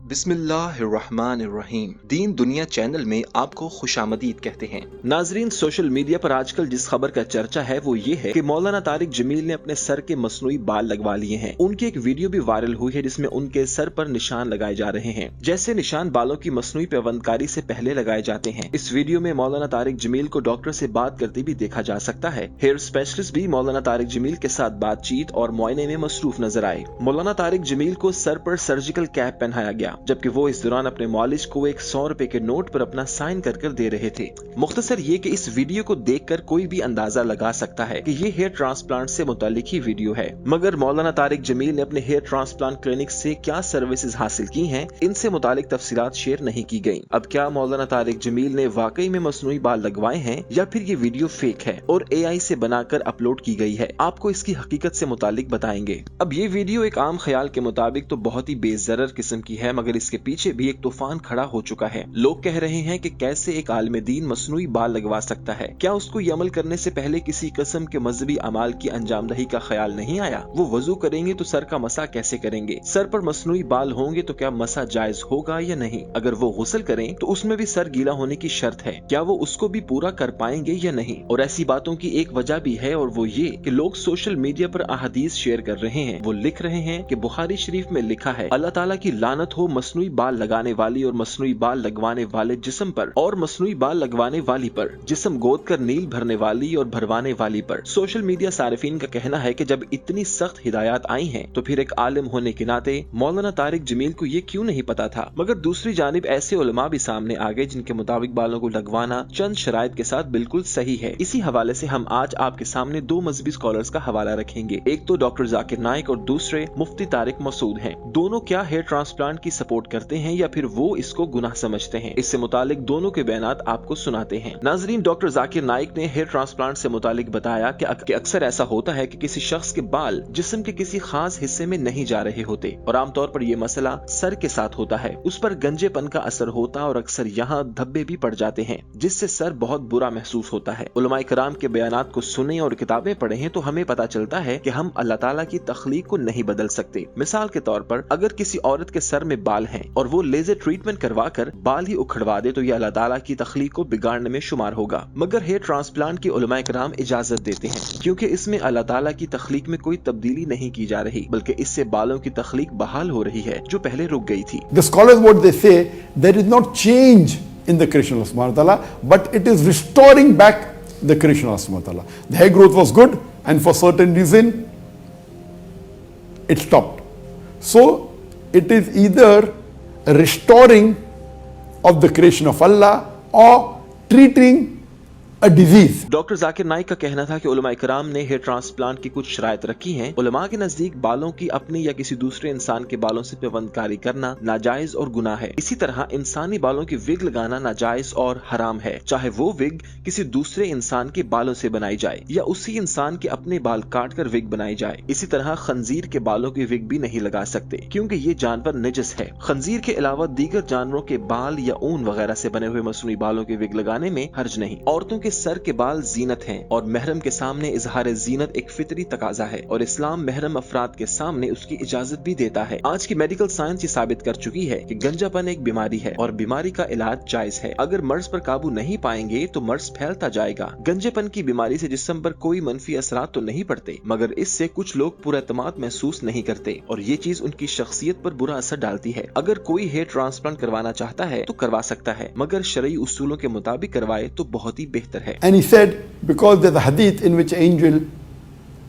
بسم اللہ الرحمن الرحیم۔ دین دنیا چینل میں آپ کو خوش آمدید کہتے ہیں۔ ناظرین، سوشل میڈیا پر آج کل جس خبر کا چرچا ہے وہ یہ ہے کہ مولانا طارق جمیل نے اپنے سر کے مصنوعی بال لگوا لیے ہیں۔ ان کی ایک ویڈیو بھی وائرل ہوئی ہے جس میں ان کے سر پر نشان لگائے جا رہے ہیں، جیسے نشان بالوں کی مصنوعی پیوندکاری سے پہلے لگائے جاتے ہیں۔ اس ویڈیو میں مولانا طارق جمیل کو ڈاکٹر سے بات کرتے بھی دیکھا جا سکتا ہے۔ ہیئر اسپیشلسٹ بھی مولانا طارق جمیل کے ساتھ بات چیت اور معائنے میں مصروف نظر آئے۔ مولانا طارق جمیل کو سر پر سرجیکل کیپ پہنایا گیا، جبکہ وہ اس دوران اپنے معالج کو ایک 100 روپے کے نوٹ پر اپنا سائن کر دے رہے تھے۔ مختصر یہ کہ اس ویڈیو کو دیکھ کر کوئی بھی اندازہ لگا سکتا ہے کہ یہ ہیئر ٹرانسپلانٹ سے متعلق ہی ویڈیو ہے، مگر مولانا طارق جمیل نے اپنے ہیئر ٹرانسپلانٹ کلینک سے کیا سروسز حاصل کی ہیں، ان سے متعلق تفصیلات شیئر نہیں کی گئیں۔ اب کیا مولانا طارق جمیل نے واقعی میں مصنوعی بال لگوائے ہیں یا پھر یہ ویڈیو فیک ہے اور AI سے بنا کر اپلوڈ کی گئی ہے؟ آپ کو اس کی حقیقت سے متعلق بتائیں گے۔ اب یہ ویڈیو ایک عام خیال کے مطابق تو بہت ہی بے ضرر قسم کی ہے، مگر اس کے پیچھے بھی ایک طوفان کھڑا ہو چکا ہے۔ لوگ کہہ رہے ہیں کہ کیسے ایک عالم دین مصنوعی بال لگوا سکتا ہے؟ کیا اس کو یہ عمل کرنے سے پہلے کسی قسم کے مذہبی اعمال کی انجام دہی کا خیال نہیں آیا؟ وہ وضو کریں گے تو سر کا مسح کیسے کریں گے؟ سر پر مصنوعی بال ہوں گے تو کیا مسح جائز ہوگا یا نہیں؟ اگر وہ غسل کریں تو اس میں بھی سر گیلا ہونے کی شرط ہے، کیا وہ اس کو بھی پورا کر پائیں گے یا نہیں؟ اور ایسی باتوں کی ایک وجہ بھی ہے، اور وہ یہ کہ لوگ سوشل میڈیا پر احادیث شیئر کر رہے ہیں۔ وہ لکھ رہے ہیں کہ بخاری شریف میں لکھا ہے، اللہ تعالیٰ کی لعنت ہو مصنوعی بال لگانے والی اور مصنوعی بال لگوانے والے جسم پر، اور مصنوعی بال لگوانے والی پر، جسم گود کر نیل بھرنے والی اور بھروانے والی پر۔ سوشل میڈیا صارفین کا کہنا ہے کہ جب اتنی سخت ہدایات آئی ہیں تو پھر ایک عالم ہونے کے ناطے مولانا طارق جمیل کو یہ کیوں نہیں پتا تھا؟ مگر دوسری جانب ایسے علماء بھی سامنے آ گئے جن کے مطابق بالوں کو لگوانا چند شرائط کے ساتھ بالکل صحیح ہے۔ اسی حوالے سے ہم آج آپ کے سامنے دو مذہبی اسکالرز کا حوالہ رکھیں گے، ایک تو ڈاکٹر ذاکر نائک اور دوسرے مفتی طارق مسعود ہیں۔ دونوں کیا ہیئر ٹرانسپلانٹ کی سپورٹ کرتے ہیں یا پھر وہ اس کو گناہ سمجھتے ہیں؟ اس سے متعلق دونوں کے بیانات آپ کو سناتے ہیں۔ ناظرین، ڈاکٹر ذاکر نائک نے ہیئر ٹرانسپلانٹ سے متعلق بتایا کہ اکثر ایسا ہوتا ہے کہ کسی شخص کے بال جسم کے کسی خاص حصے میں نہیں جا رہے ہوتے، اور عام طور پر یہ مسئلہ سر کے ساتھ ہوتا ہے۔ اس پر گنجے پن کا اثر ہوتا اور اکثر یہاں دھبے بھی پڑ جاتے ہیں، جس سے سر بہت برا محسوس ہوتا ہے۔ علماء کرام کے بیانات کو سنیں اور کتابیں پڑھیں تو ہمیں پتا چلتا ہے کہ ہم اللہ تعالیٰ کی تخلیق کو نہیں بدل سکتے۔ مثال کے طور پر اگر کسی عورت کے سر میں بال ہیں اور وہ لیزر ٹریٹمنٹ کروا کر بال ہی اکھڑوا دے تو یہ اللہ تعالیٰ کی تخلیق کو بگاڑنے میں شمار ہوگا، مگر ہیئر ٹرانسپلانٹ کی علماء کرام اجازت دیتے ہیں، کیونکہ اس میں اللہ تعالیٰ کی تخلیق میں کوئی تبدیلی نہیں کی جا رہی، بلکہ اس سے بالوں کی تخلیق بحال ہو رہی ہے جو پہلے رک گئی تھی۔ The scholars, what they say, there is not change in the creation of Allah subhanahu wa ta'ala, but it is restoring back the creation of Allah subhanahu wa ta'ala. The hair growth was good, and for certain reason it stopped. So it is either a restoring of the creation of Allah or treating a disease. Doctor Zakir Naik کا کہنا تھا کہ علماء کرام نے hair transplant کی کچھ شرائط رکھی ہیں۔ علماء کے نزدیک بالوں کی اپنی یا کسی دوسرے انسان کے بالوں سے پیوندکاری کرنا ناجائز اور گناہ ہے۔ اسی طرح انسانی بالوں کی وگ لگانا ناجائز اور حرام ہے، چاہے وہ وگ کسی دوسرے انسان کے بالوں سے بنائی جائے یا اسی انسان کے اپنے بال کاٹ کر وگ بنائی جائے۔ اسی طرح خنزیر کے بالوں کی وگ بھی نہیں لگا سکتے، کیونکہ یہ جانور نجس ہے۔ خنزیر کے علاوہ دیگر جانوروں کے بال یا اون وغیرہ سے بنے ہوئے مصنوعی بالوں کی وگ لگانے میں حرج نہیں۔ عورتوں کے سر کے بال زینت ہیں اور محرم کے سامنے اظہار زینت ایک فطری تقاضا ہے، اور اسلام محرم افراد کے سامنے اس کی اجازت بھی دیتا ہے۔ آج کی میڈیکل سائنس یہ ثابت کر چکی ہے کہ گنجا پن ایک بیماری ہے اور بیماری کا علاج جائز ہے۔ اگر مرض پر قابو نہیں پائیں گے تو مرض پھیلتا جائے گا۔ گنجے پن کی بیماری سے جسم پر کوئی منفی اثرات تو نہیں پڑتے، مگر اس سے کچھ لوگ پورا اعتماد محسوس نہیں کرتے اور یہ چیز ان کی شخصیت پر برا اثر ڈالتی ہے۔ اگر کوئی ہیئر ٹرانسپلانٹ کروانا چاہتا ہے تو کروا سکتا ہے، مگر شرعی اصولوں کے مطابق کروائے تو بہت ہی بہتر ہے۔ And he said, because there's a hadith in which angel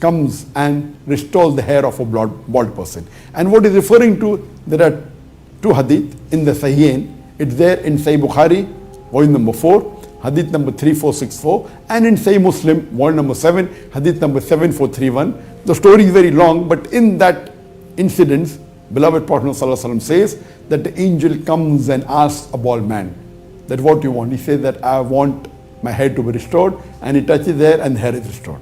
comes and restores the hair of a bald person. And what he's referring to, there are two hadith in the Sahihain. It's there in Sahih Bukhari, volume number 4, hadith number 3464, and in Sahih Muslim, volume number 7, hadith number 7431. The story is very long, but in that incident, beloved Prophet Sallallahu Alaihi Wasallam says that the angel comes and asks a bald man that what you want. He says that I want my hair to be restored, and he touches there and the hair is restored.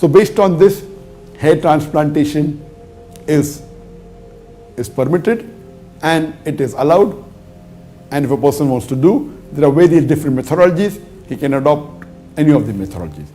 So based on this, hair transplantation is permitted and it is allowed. And if a person wants to do, there are various different methodologies. He can adopt any of the methodologies.